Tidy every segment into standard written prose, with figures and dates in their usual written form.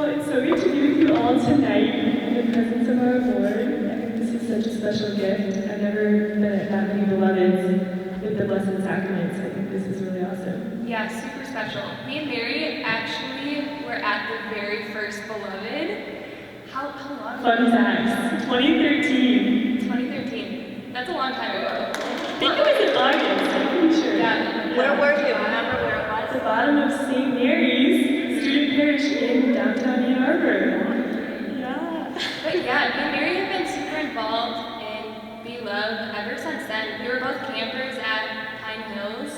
Well, it's so good to be with you all tonight in the presence of our Lord. I think this is such a special gift. I've never been at that many beloveds with the Blessed Sacraments. I think this is really awesome. Yeah, super special. Me and Mary actually were at the very first Beloved. How long ago? Fun facts. 2013. 2013. That's a long time ago. I think it was in August, I'm pretty sure. Yeah. Where were you? Remember where it At was? the bottom of St. Mary's Student Parish in downtown Ann Arbor. Yeah. But yeah, me and Mary have been super involved in BeLoved ever since then. We were both campers at Pine Hills,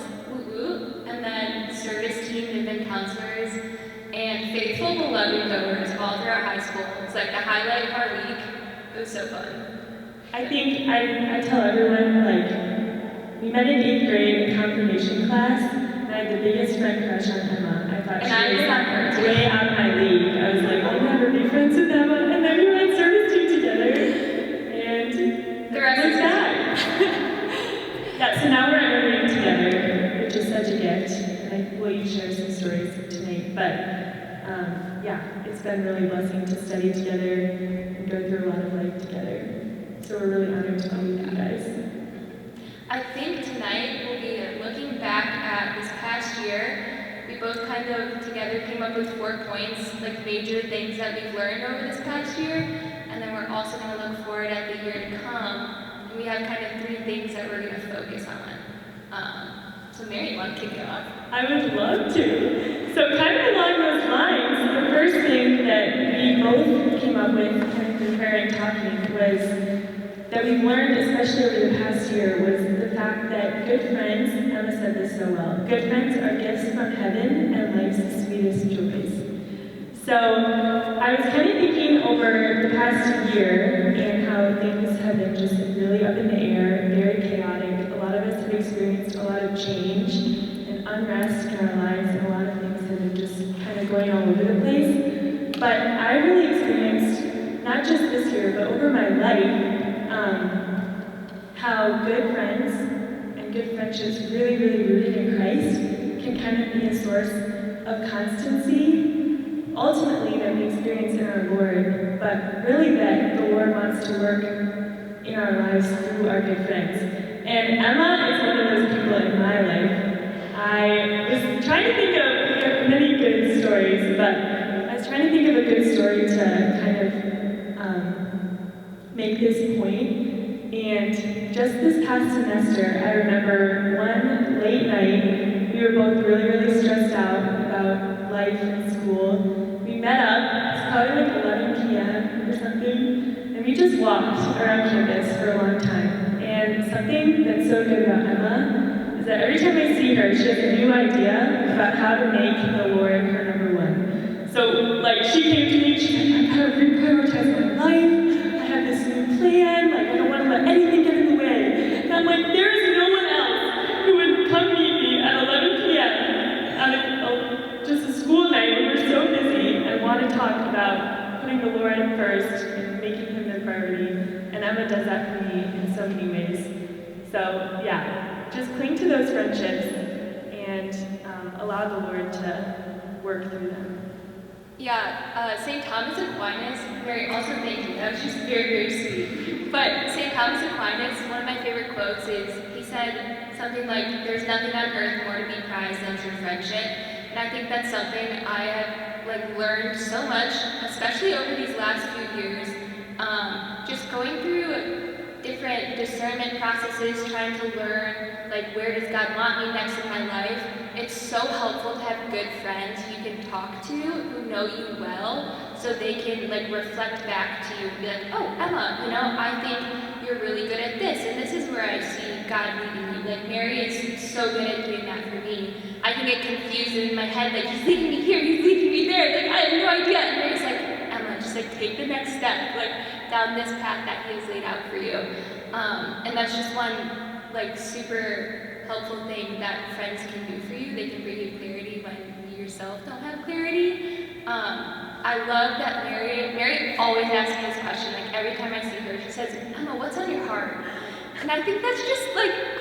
and then service team, they've been counselors, and faithful beloved goers all throughout high school. It's like the highlight of our week. It was so fun. I think I tell everyone, like, we met in 8th grade in confirmation class, and I had the biggest friend crush on Emma. I thought And I she was on her was too. way out of my league. I was like, I'll never be friends with Emma, and then we were at service team together, and The rest was is that. Yeah, so now we're everything together, which is such a gift, and I will each share some stories tonight, but yeah, it's been really a blessing to study together and go through a lot of life together. So we're really honored to be with you guys. I think tonight we'll be looking back at this past year. We both kind of together came up with 4 points, like major things that we've learned over this past year, and then we're also going to look forward at the year to come, and we have kind of 3 things that we're going to focus on. So Mary, you want to kick it off? I would love to. So kind of along those lines, the first thing that we both came up with kind of preparing talking was that we've learned, especially over the past year, was the fact that good friends, Emma said this so well, good friends are gifts from heaven and life's sweetest joys. So I was kind of thinking over the past year and how things have been just really up in the air, very chaotic. A lot of us have experienced a lot of change and unrest in our lives, and a lot of things have been just kind of going all over the place. But I really experienced, not just this year, but over my life, how good friends and good friendships really, really rooted in Christ can kind of be a source of constancy, ultimately that we experience in our Lord, but really that the Lord wants to work in our lives through our good friends. And Emma is one of those people in my life. I was trying to think of, we have many good stories, but I was trying to think of a good story to kind of make this point. And just this past semester, I remember one late night, we were both really, really stressed out about life and school. We met up, it's probably like 11 p.m. or something, and we just walked around campus for a long time. And something that's so good about Emma is that every time I see her, she has a new idea about how to make the Lord her number one. So, like, she came to me, she's like, I gotta reprioritize my life. I have this new plan, like, I don't want to let anything get in the way. And I'm like, there is no one else who would come meet me at 11 p.m. on just a school night when we're so busy and want to talk about putting the Lord first and making Him the priority. And Emma does that for me in so many ways. So, yeah, just cling to those friendships and allow the Lord to work through them. Yeah, St. Thomas Aquinas, Mary, also thank you. That was just very, very sweet. But St. Thomas Aquinas, one of my favorite quotes is, he said something like, there's nothing on earth more to be prized than true friendship. And I think that's something I have learned so much, especially over these last few years. Just going through different discernment processes, trying to learn, where does God want me next in my life. It's so helpful to have good friends you can talk to who know you well, so they can reflect back to you and be like, oh, Emma, I think you're really good at this, and this is where I see God leading you. Mary is so good at doing that for me. I can get confused in my head, he's leading me here, he's leading me there, I have no idea. And Mary's like, Emma, just take the next step, down this path that He has laid out for you. And that's just one super helpful thing that friends can do for you. They can bring you clarity when you yourself don't have clarity. I love that Mary always asks me this question. Every time I see her, she says, Emma, what's on your heart? And I think that's just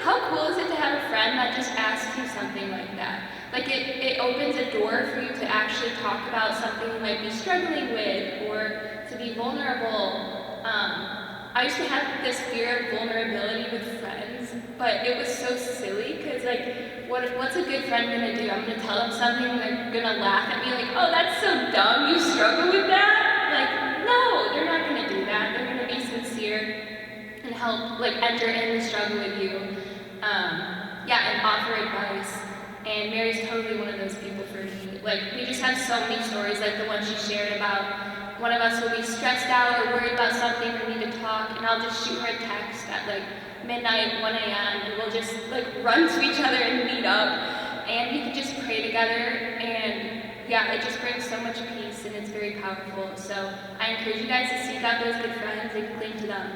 how cool is it to have a friend that just asks you something like that? Like it opens a door for you to actually talk about something you might be struggling with, or to be vulnerable. I used to have this fear of vulnerability with friends, but it was so silly, because like, what's a good friend gonna do? I'm gonna tell them something and they're gonna laugh at me like, oh, that's so dumb, you struggle with that? Like, no, they're not gonna do that. They're gonna be sincere and help, like, enter in the struggle with you. And offer advice. And Mary's totally one of those people for me. Like, we just have so many stories, like the one she shared about one of us will be stressed out or worried about something or need to talk, and I'll just shoot her a text at like midnight, 1 a.m., and we'll just like run to each other and meet up, and we can just pray together, and it just brings so much peace, and it's very powerful. So I encourage you guys to seek out those good friends and cling to them.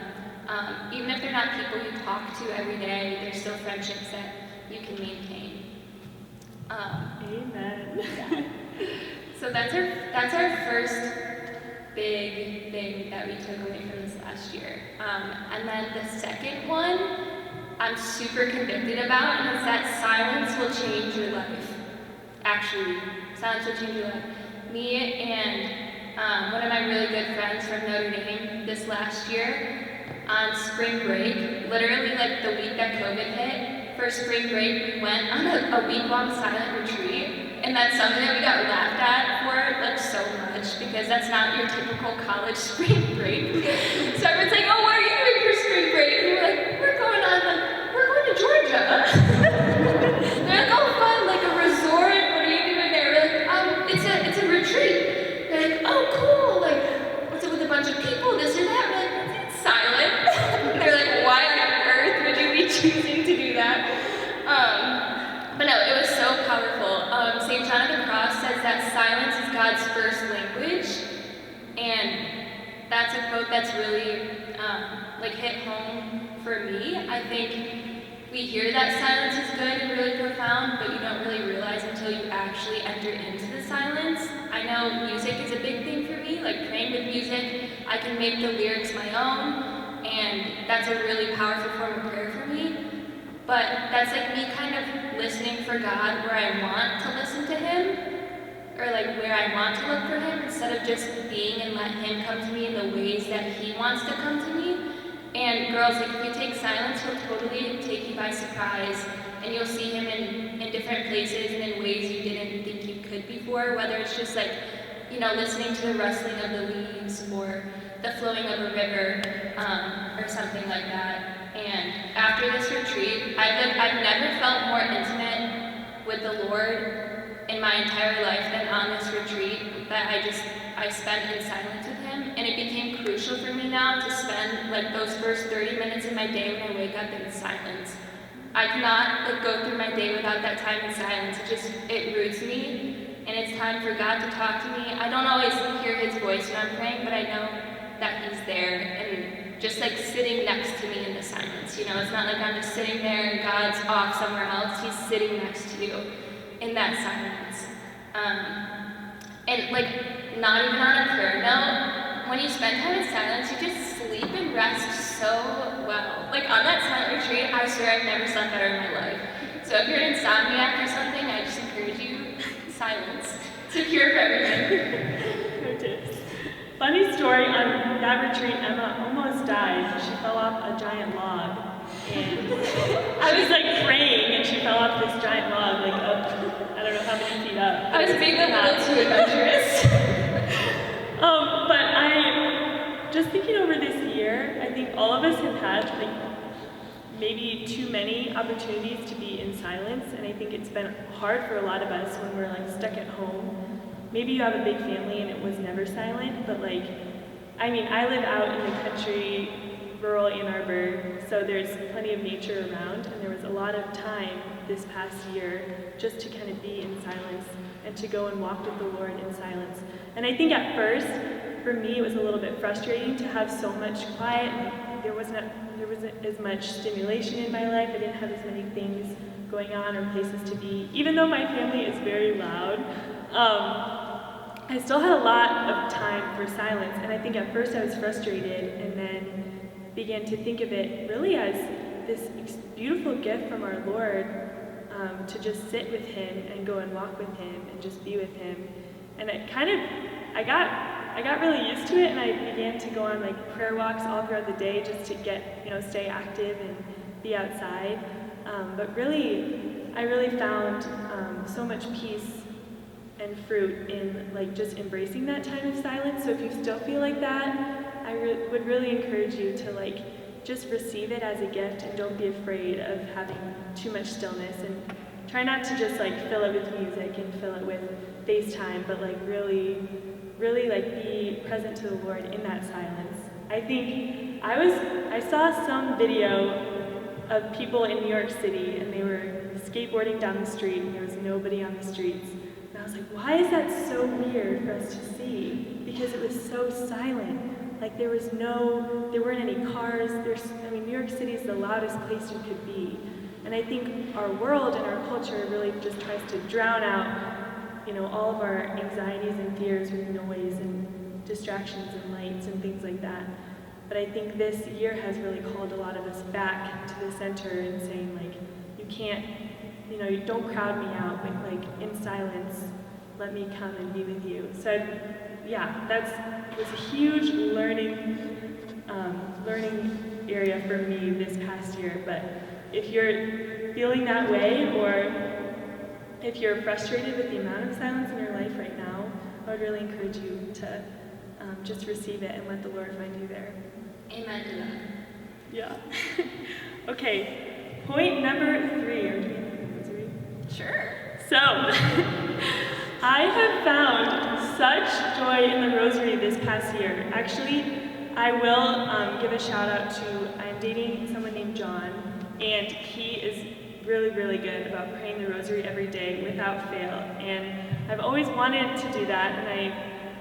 Even if they're not people you talk to every day, they're still friendships that you can maintain. Amen. So that's our first big thing that we took away from this last year. And then the second one I'm super convicted about, and it's that silence will change your life. Actually, silence will change your life. Me and one of my really good friends from Notre Dame this last year, on spring break, literally like the week that COVID hit, for spring break, we went on a week-long silent retreat, and that's something that we got laughed at for like so much, because that's not your typical college spring break. So everyone's like, oh, what are you doing for spring break? And we're like, we're going to Georgia. They're like, oh, fun, like a resort, what are you doing there? We're like, it's a retreat. They're like, oh, cool, like, what's it with a bunch of people, this or that? We're like, it's silent. They're like, why on earth would you be choosing to do that? But no, it was so powerful. St. John of the Cross says that silence is God's first language, and that's a quote that's really like hit home for me. I think we hear that silence is good and really profound, but you don't really realize until you actually enter into the silence. I know music is a big thing for me, like praying with music. I can make the lyrics my own, and that's a really powerful form of prayer for me. But that's like me kind of listening for God where I want to listen to Him, or like where I want to look for Him, instead of just being and let Him come to me in the ways that He wants to come to me. And girls, like if you take silence, He'll totally take you by surprise, and you'll see Him in different places and in ways you didn't think you could before, whether it's just like, listening to the rustling of the leaves or the flowing of a river, or something like that. And after this retreat, I've never felt more intimate with the Lord in my entire life than on this retreat, that I spent in silence with Him. And it became crucial for me now to spend like those first 30 minutes of my day when I wake up in silence. I cannot like go through my day without that time in silence. It roots me, and it's time for God to talk to me. I don't always hear His voice when I'm praying, but I know that He's there, and just like sitting next to me in the silence. It's not like I'm just sitting there and God's off somewhere else. He's sitting next to you in that silence. And like, not even on a prayer note, when you spend time in silence, you just sleep and rest so well. Like on that silent retreat, I swear I've never slept better in my life. So if you're an insomniac or something, I just encourage you, silence. It's a cure for everything. Funny story, on that retreat, Emma almost died. She fell off a giant log. And I was like praying, and she fell off this giant log, like up, I don't know how many feet up. I was being a little too adventurous. But I, just thinking over this year, I think all of us have had like maybe too many opportunities to be in silence, and I think it's been hard for a lot of us when we're like stuck at home. Maybe you have a big family and it was never silent, but like, I live out in the country, rural Ann Arbor, so there's plenty of nature around, and there was a lot of time this past year just to kind of be in silence and to go and walk with the Lord in silence. And I think at first, for me, it was a little bit frustrating to have so much quiet, and there wasn't as much stimulation in my life. I didn't have as many things going on or places to be. Even though my family is very loud, I still had a lot of time for silence, and I think at first I was frustrated, and then began to think of it really as this beautiful gift from our Lord, to just sit with him and go and walk with him and just be with him. And I got really used to it, and I began to go on like prayer walks all throughout the day just to get, stay active and be outside. But really, I really found so much peace and fruit in like just embracing that time of silence. So if you still feel like that, I would really encourage you to like just receive it as a gift, and don't be afraid of having too much stillness, and try not to just like fill it with music and fill it with FaceTime, but like really like be present to the Lord in that silence. I think I saw some video of people in New York City, and they were skateboarding down the street, and there was nobody on the streets. And I was like, why is that so weird for us to see? Because it was so silent. Like there weren't any cars. New York City is the loudest place you could be. And I think our world and our culture really just tries to drown out, all of our anxieties and fears with noise and distractions and lights and things like that. But I think this year has really called a lot of us back to the center and saying like, you can't, you don't crowd me out, but like in silence, let me come and be with you. So that was a huge learning area for me this past year. But if you're feeling that way, or if you're frustrated with the amount of silence in your life right now, I would really encourage you to just receive it and let the Lord find you there. Amen to that. Yeah. Okay, point number 3. Are we doing rosary? Sure. So, I have found such joy in the rosary this past year. Actually, I will give a shout out to, I'm dating someone named John, and he is really, really good about praying the rosary every day without fail. And I've always wanted to do that, and I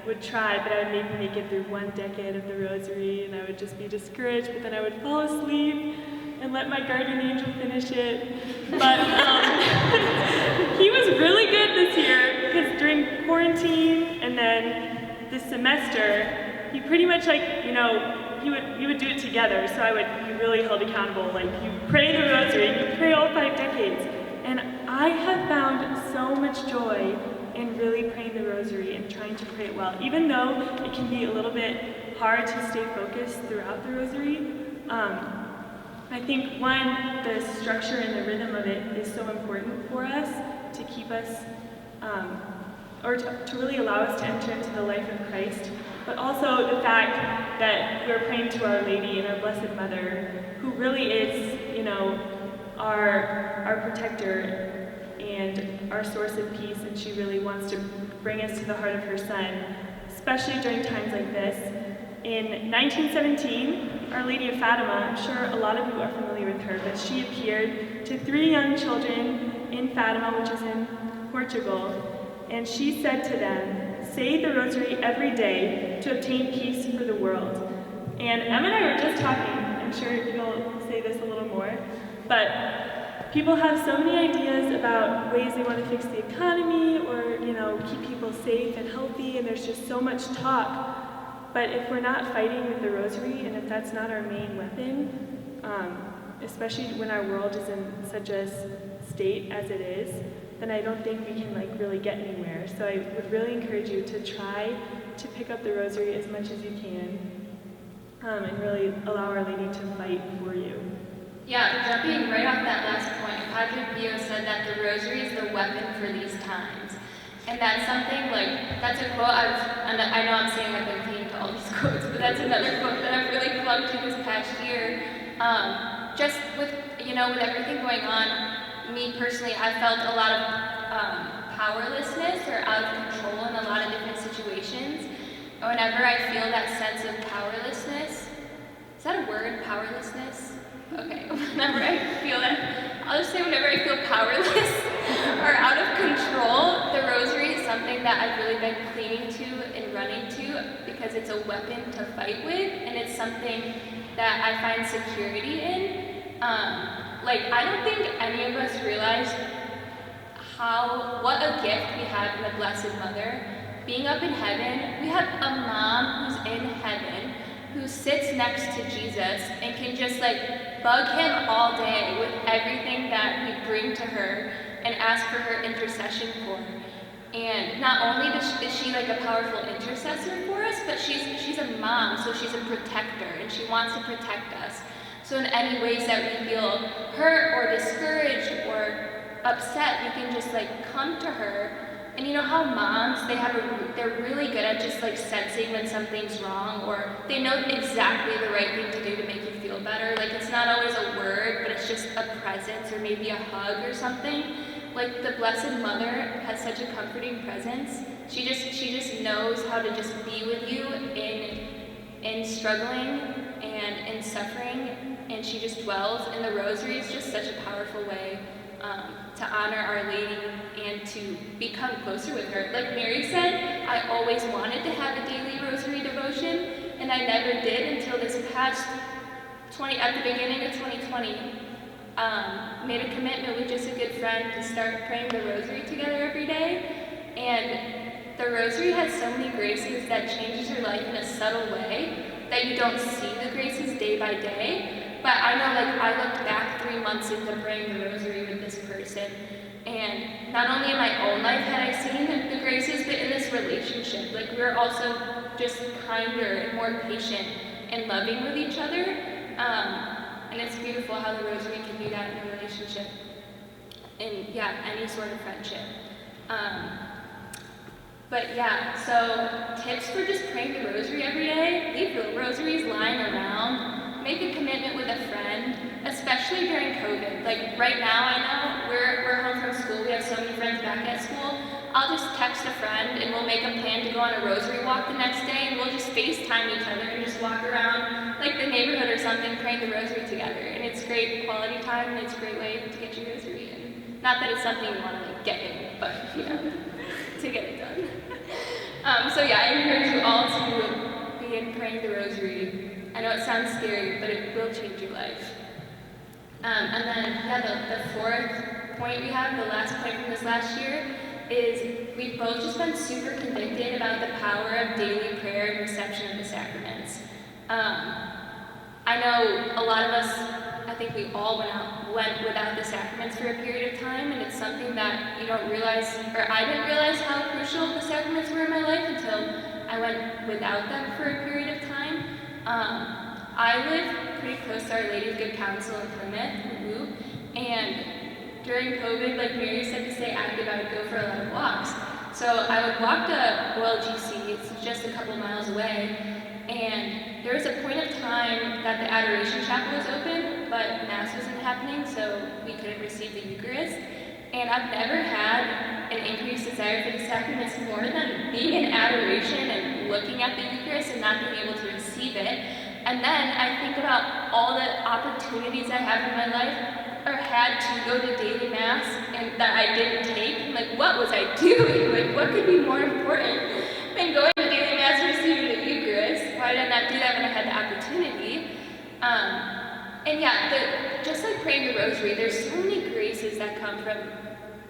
would try, but I would maybe make it through 1 decade of the rosary, and I would just be discouraged, but then I would fall asleep and let my guardian angel finish it. But he was really good this year, because during quarantine and then this semester, he pretty much we would do it together, so he really held accountable. Like, you pray the rosary, you pray all 5 decades. And I have found so much joy in really praying the rosary and trying to pray it well, even though it can be a little bit hard to stay focused throughout the rosary. I think, one, the structure and the rhythm of it is so important for us to keep us, or to really allow us to enter into the life of Christ, but also the fact that we're praying to Our Lady and our Blessed Mother, who really is, our protector and our source of peace, and she really wants to bring us to the heart of her Son, especially during times like this. In 1917, Our Lady of Fatima, I'm sure a lot of you are familiar with her, but she appeared to 3 young children in Fatima, which is in Portugal, and she said to them, "Say the rosary every day to obtain peace for the world." And Emma and I were just talking, I'm sure you'll say this a little more, but people have so many ideas about ways they want to fix the economy, or keep people safe and healthy, and there's just so much talk. But if we're not fighting with the rosary, and if that's not our main weapon, especially when our world is in such a state as it is, then I don't think we can really get anywhere. So I would really encourage you to try to pick up the rosary as much as you can, and really allow Our Lady to fight for you. Yeah, jumping right off that last point, Padre Pio said that the rosary is the weapon for these times. And that's something, that's a quote I know I'm saying I've been clean to all these quotes, but that's another quote that I've really clung to this past year. Just with everything going on, me personally, I felt a lot of powerlessness or out of control in a lot of different situations. Whenever I feel that sense of powerlessness, is that a word, powerlessness? Okay, whenever I feel that, I'll just say whenever I feel powerless or out of control, the rosary is something that I've really been clinging to and running to, because it's a weapon to fight with, and it's something that I find security in. I don't think any of us realize what a gift we have in the Blessed Mother. Being up in heaven, we have a mom who's in heaven, who sits next to Jesus and can just bug him all day with everything that we bring to her. and ask for her intercession for. And not only is she like a powerful intercessor for us, but she's a mom, so she's a protector, and she wants to protect us. So in any ways that we feel hurt or discouraged or upset, we can just like come to her. And you know how moms, they're really good at just like sensing when something's wrong, or they know exactly the right thing to do to make you feel better. Like it's not always a word, but it's just a presence or maybe a hug or something. Like the Blessed Mother has such a comforting presence. She just knows how to just be with you in struggling and in suffering, and she just dwells. And the Rosary is just such a powerful way to honor Our Lady and to become closer with her. Like Mary said, I always wanted to have a daily Rosary devotion, and I never did until this past at the beginning of 2020. Made a commitment with just a good friend to start praying the Rosary together every day. And the Rosary has so many graces that changes your life in a subtle way that you don't see the graces day by day. But I know, like, I looked back 3 months into praying the Rosary with this person, and not only in my own life had I seen the graces, but in this relationship. Like, we were also just kinder and more patient and loving with each other. And it's beautiful how the Rosary can do that in a relationship, in, any sort of friendship. But yeah, so tips for just praying the Rosary every day: leave the rosaries lying around. Make a commitment with a friend, especially during COVID. Like right now, I know we're home from school. We have so many friends back at school. I'll just text a friend and we'll make a plan to go on a Rosary walk the next day, and we'll just FaceTime each other and just walk around like the neighborhood or something praying the Rosary together. And it's great quality time, and it's a great way to get your Rosary in. Not that it's something you want to like get in, but to get it done. I encourage you all to begin praying the Rosary. I know it sounds scary, but it will change your life. And then, the fourth point we have, the last point from this last year, is we've both just been super convicted about the power of daily prayer and reception of the sacraments. I know a lot of us, I think we all went without the sacraments for a period of time, and it's something that you don't realize, or I didn't realize how crucial the sacraments were in my life until I went without them for a period of time. I live pretty close to Our Lady of Good Counsel in Plymouth, and during COVID, like Mary said, to stay active, I would go for a lot of walks. So I would walk to OLGC, it's just a couple miles away, and there was a point of time that the Adoration Chapel was open, but Mass wasn't happening, so we couldn't receive the Eucharist. And I've never had an increased desire for the sacraments more than being in adoration and looking at the Eucharist and not being able to receive it. And then I think about all the opportunities I have in my life, or had to go to daily Mass, and that I didn't take. Like, what was I doing? Like, what could be more important than going to daily Mass and receiving the Eucharist? Why did I not do that when I had the opportunity? Just like praying the Rosary, there's so many graces that come from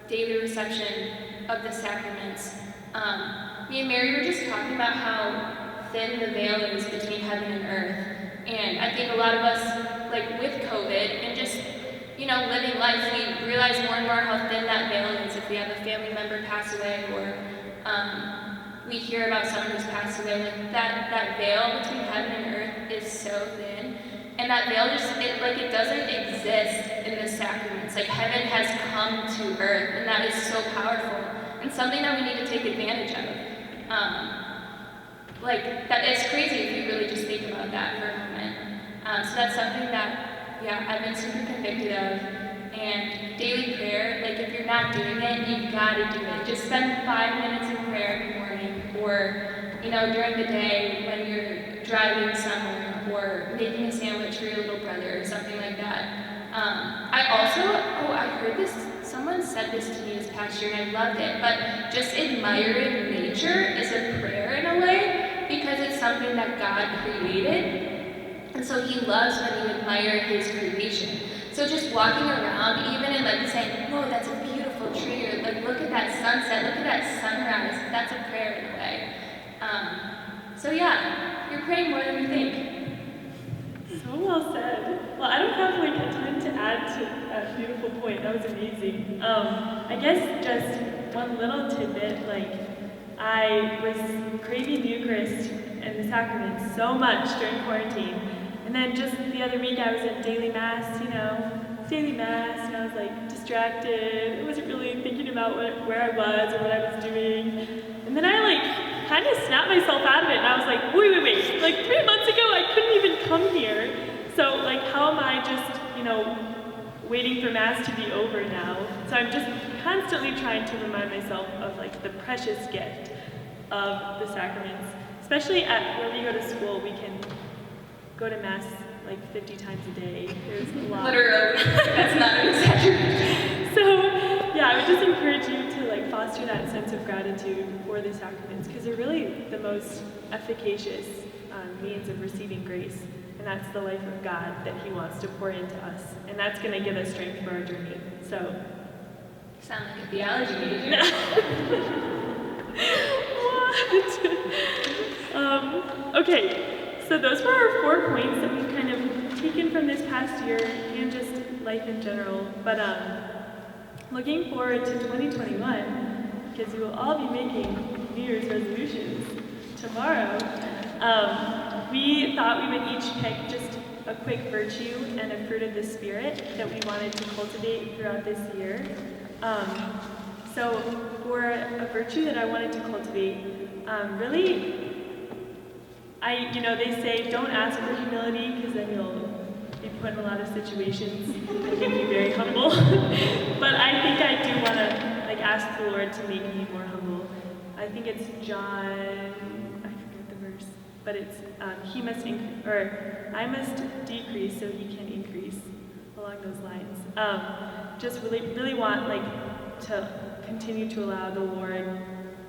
daily reception of the sacraments. Me and Mary were just talking about how thin the veil is between heaven and earth. And I think a lot of us, like with COVID and just, living life, we realize more and more how thin that veil is if we have a family member pass away, or we hear about someone who's passed away. Like that veil between heaven and earth is so thin. And that veil it doesn't exist in the sacraments. Like heaven has come to earth, and that is so powerful and something that we need to take advantage of. It's crazy if you really just think about that for a moment. So that's something that, I've been super convicted of. And daily prayer, like if you're not doing it, you've got to do it. Just spend 5 minutes in prayer every morning, or during the day when you're driving somewhere, or making a sandwich for your little brother, or something like that. I heard this, someone said this to me this past year, and I loved it, but just admiring nature is a prayer in a way, because it's something that God created, and so He loves when you admire His creation. So just walking around, even and saying, "Whoa, that's a beautiful tree," or look at that sunset, look at that sunrise, that's a prayer in a way. You're praying more than you think. So So well said. Well, I don't have like a ton to add to that beautiful point. That was amazing. I guess just one little tidbit, like I was craving the Eucharist and the Sacraments so much during quarantine. And then just the other week I was at daily mass, daily mass, and I was like distracted. I wasn't really thinking about where I was or what I was doing. And then I like kind of snapped myself out of it, and I was like, wait. Like 3 months ago I couldn't even come here. So like how am I just, waiting for mass to be over now? So I'm just constantly trying to remind myself of like the precious gift of the sacraments. Especially at where we go to school, we can go to mass like 50 times a day. There's a lot. Literally, that's not an exaggeration. So, yeah, I would just encourage you to like foster that sense of gratitude for the sacraments, because they're really the most efficacious means of receiving grace, and that's the life of God that He wants to pour into us, and that's going to give us strength for our journey. So, sound like a theology major. What? Okay. So those were our 4 points that we've kind of taken from this past year and just life in general. But looking forward to 2021, because we will all be making New Year's resolutions tomorrow, we thought we would each pick just a quick virtue and a fruit of the Spirit that we wanted to cultivate throughout this year. So for a virtue that I wanted to cultivate, really, they say don't ask for humility, because then you'll be put in a lot of situations that make you very humble. But I think I do want to ask the Lord to make me more humble. I think it's John, I forget the verse, but it's I must decrease so He can increase, along those lines. Just really want to continue to allow the Lord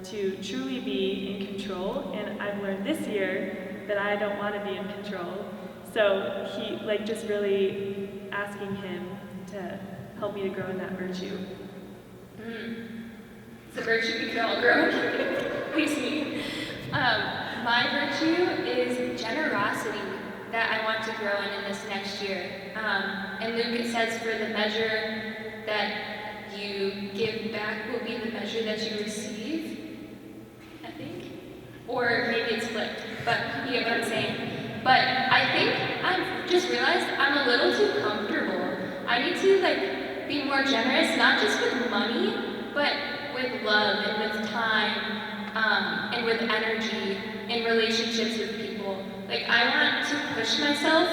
to truly be in control, and I've learned this year that I don't want to be in control. So He, just really asking Him to help me to grow in that virtue. It's a virtue we can all grow in. At least me. My virtue is generosity that I want to grow in this next year. And Luke, it says, for the measure that you give back will be the measure that you receive, I think. Or maybe it's flipped, but you get what I'm saying. But I think I've just realized I'm a little too comfortable. I need to be more generous, not just with money, but with love and with time, and with energy in relationships with people. I want to push myself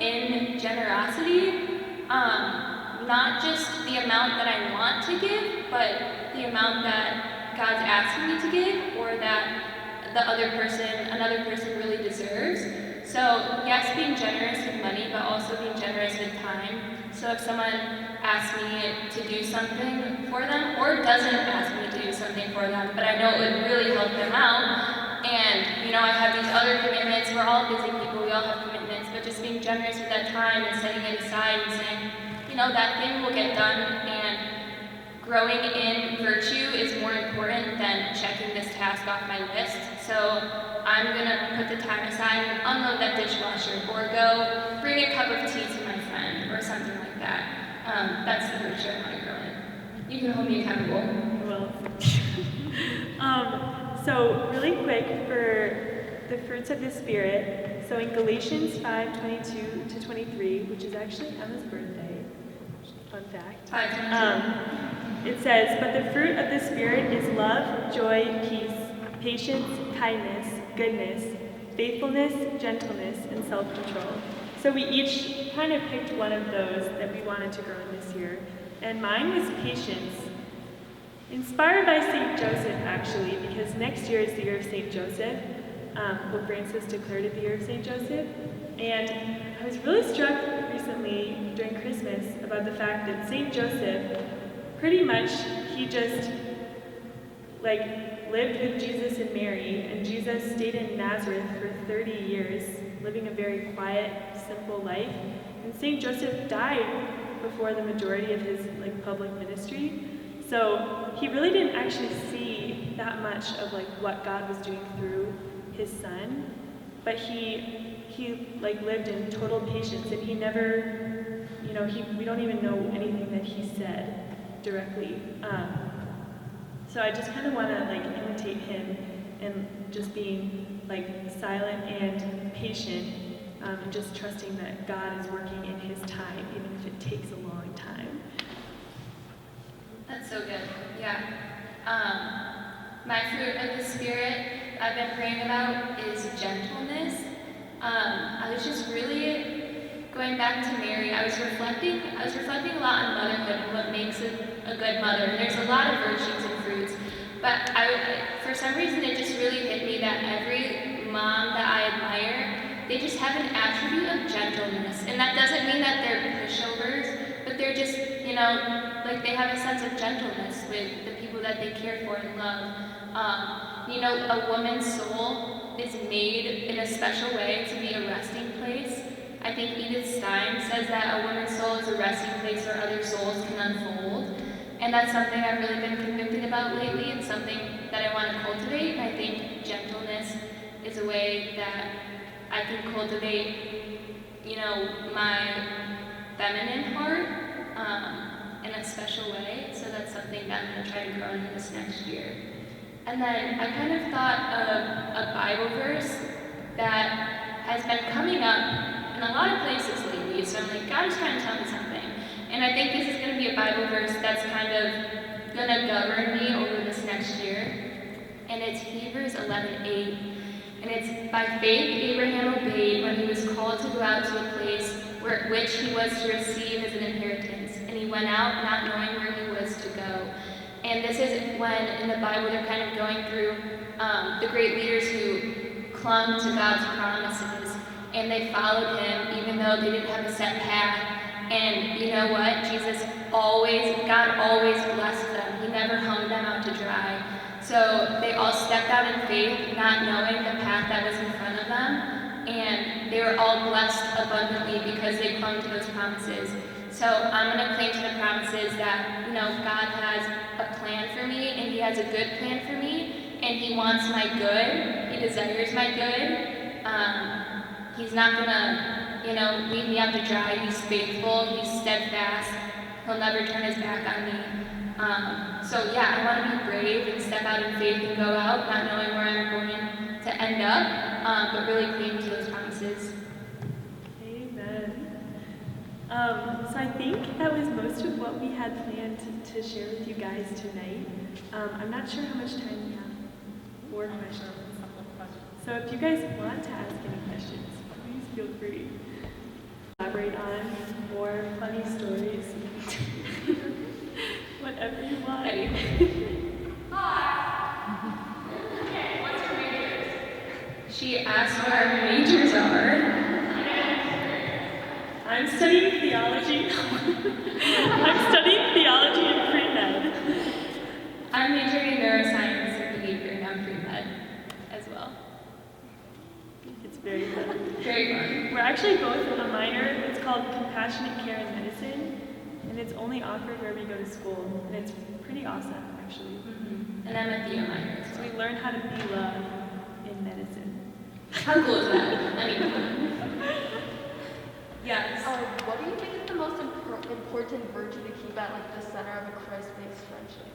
in generosity, not just the amount that I want to give, but the amount that God's asking me to give, or that another person really deserves. So yes, being generous with money, but also being generous with time. So if someone asks me to do something for them, or doesn't ask me to do something for them, but I know it would really help them out, and I have these other commitments, we're all busy people, we all have commitments, but just being generous with that time and setting it aside and saying, that thing will get done, and growing in virtue is more important than checking this task off my list. So I'm gonna put the time aside and unload that dishwasher, or go bring a cup of tea to my friend, or something like that. That's the virtue I want to grow in. You can hold me accountable. Well, so really quick for the fruits of the Spirit. So in Galatians 5:22 to 23, which is actually Emma's birthday, fun fact. 5:22. It says, but the fruit of the Spirit is love, joy, peace, patience, kindness, goodness, faithfulness, gentleness, and self-control. So we each kind of picked one of those that we wanted to grow in this year. And mine was patience. Inspired by St. Joseph, actually, because next year is the year of St. Joseph. Pope Francis declared it the year of St. Joseph. And I was really struck recently during Christmas about the fact that St. Joseph, pretty much, he just lived with Jesus and Mary, and Jesus stayed in Nazareth for 30 years, living a very quiet, simple life. And St. Joseph died before the majority of his public ministry. So he really didn't actually see that much of what God was doing through his son. but he like lived in total patience, and he never, we don't even know anything that he said directly. So I just kind of want to like imitate him and just being like silent and patient, and just trusting that God is working in His time, even if it takes a long time. That's so good. Yeah. My fruit of the Spirit I've been praying about is gentleness. I was just really going back to Mary. I was reflecting a lot on motherhood and what makes a good mother. And there's a lot of virtues and fruits, but for some reason it just really hit me that every mom that I admire, they just have an attribute of gentleness. And that doesn't mean that they're pushovers, but they're just, like they have a sense of gentleness with the people that they care for and love. A woman's soul is made in a special way to be a resting place. I think Edith Stein says that a woman's soul is a resting place where other souls can unfold. And that's something I've really been convicted about lately, and something that I want to cultivate. And I think gentleness is a way that I can cultivate, my feminine heart in a special way. So that's something that I'm going to try to grow in this next year. And then I kind of thought of a Bible verse that has been coming up in a lot of places lately. So I'm like, God is trying to tell me something. And I think this is going to be a Bible verse that's kind of going to govern me over this next year. And it's Hebrews 11:8. And it's, by faith Abraham obeyed when he was called to go out to a place which he was to receive as an inheritance. And he went out not knowing where he was to go. And this is when, in the Bible, they're kind of going through the great leaders who clung to God's promises, and they followed Him even though they didn't have a set path. And you know what? God always blessed them. He never hung them out to dry. So they all stepped out in faith, not knowing the path that was in front of them, and they were all blessed abundantly because they clung to those promises. So I'm going to cling to the promises that, God has a plan for me, and He has a good plan for me, and He wants my good. He desires my good. He's not going to, leave me out to dry. He's faithful. He's steadfast. He'll never turn His back on me. I want to be brave and step out in faith and go out, not knowing where I'm going to end up, but really cling to those promises. So I think that was most of what we had planned to share with you guys tonight. I'm not sure how much time we have for questions. So if you guys want to ask any questions, please feel free. Elaborate on more funny stories. Whatever you want. Hi! Okay, what's your majors? She asked what our majors are. I'm studying theology. I'm studying theology in pre-med. I'm majoring in neuroscience and behavior, and I'm pre-med as well. It's very fun. Very fun. We're actually both in a minor. It's called Compassionate Care in Medicine, and it's only offered where we go to school, and it's pretty awesome, actually. Mm-hmm. And I'm a Theo minor. So we learn how to be loved in medicine. How cool is that? Yes. What do you think is the most important virtue to keep at the center of a Christ-based friendship?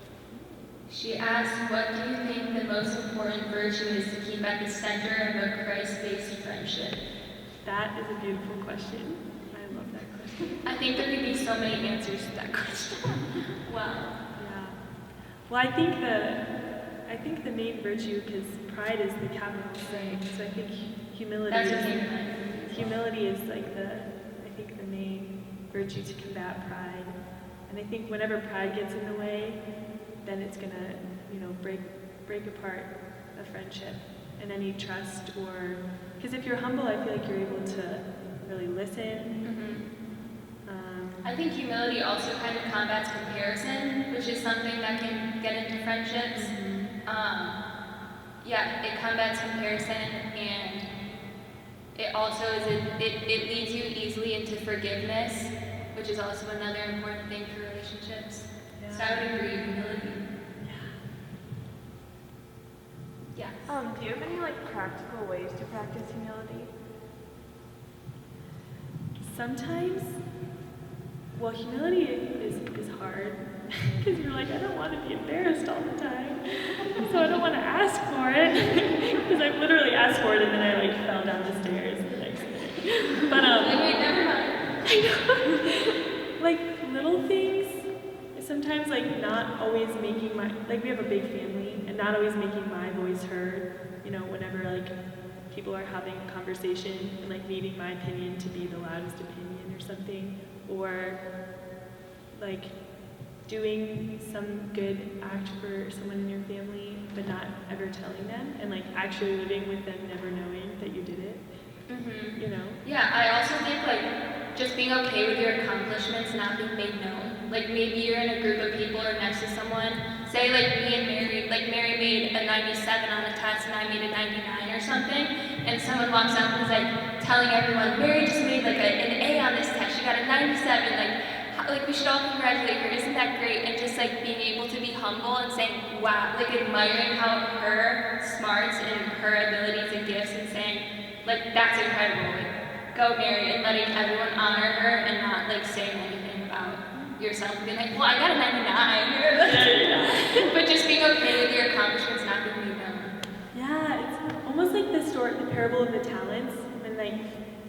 She asked, what do you think the most important virtue is to keep at the center of a Christ-based friendship? That is a beautiful question. I love that question. I think there could be so many answers to that question. Wow. Yeah. Well, I think the main virtue, because pride is the capital sin, so I think humility is like the main virtue to combat pride. And I think whenever pride gets in the way, then it's gonna, break apart a friendship and any trust, or because if you're humble, I feel like you're able to really listen. I think humility also kind of combats comparison, which is something that can get into friendships. It combats comparison, and it also it leads you easily into forgiveness, which is also another important thing for relationships. Yeah. So I would agree, humility. Yes. Do you have any like practical ways to practice humility? Sometimes, well, humility is hard because you're like, I don't want to be embarrassed all the time, so I don't want to ask for it because I've literally asked for it and then I like fell down the stairs the next day. But Wait, never mind. I know, like little things. Sometimes like not always making my, like we have a big family and not always making my voice heard, you know, whenever like people are having a conversation and like needing my opinion to be the loudest opinion or something, or like doing some good act for someone in your family but not ever telling them and like actually living with them never knowing that you did it. Mm-hmm. You know? Yeah, I also think like just being okay with your accomplishments not being made known. Like maybe you're in a group of people or next to someone, say like me and Mary, like Mary made a 97 on a test and I made a 99 or something, and someone walks up and is like telling everyone, Mary just made like an A on this test, she got a 97, like we should all congratulate her, isn't that great? And just like being able to be humble and saying, wow, like admiring how her smarts and her abilities and gifts and saying, like that's incredible, like go Mary, and letting everyone honor her and not like saying anything about yourself and being like, well, I got a 99. But just being okay with your accomplishments not being made known. Yeah, it's almost like the parable of the talents, when like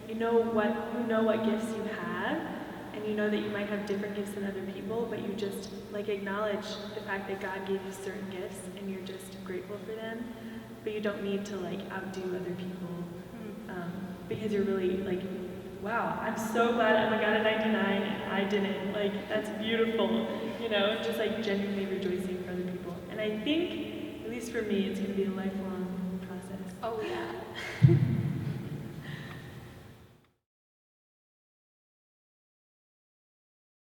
you know what gifts you have, and you know that you might have different gifts than other people, but you just like acknowledge the fact that God gave you certain gifts, and you're just grateful for them, but you don't need to like outdo other people, because you're really like, wow, I'm so glad I got a 99 and I didn't. Like, that's beautiful, you know, just like genuinely rejoicing for other people. And I think, at least for me, it's going to be a lifelong process. Oh yeah.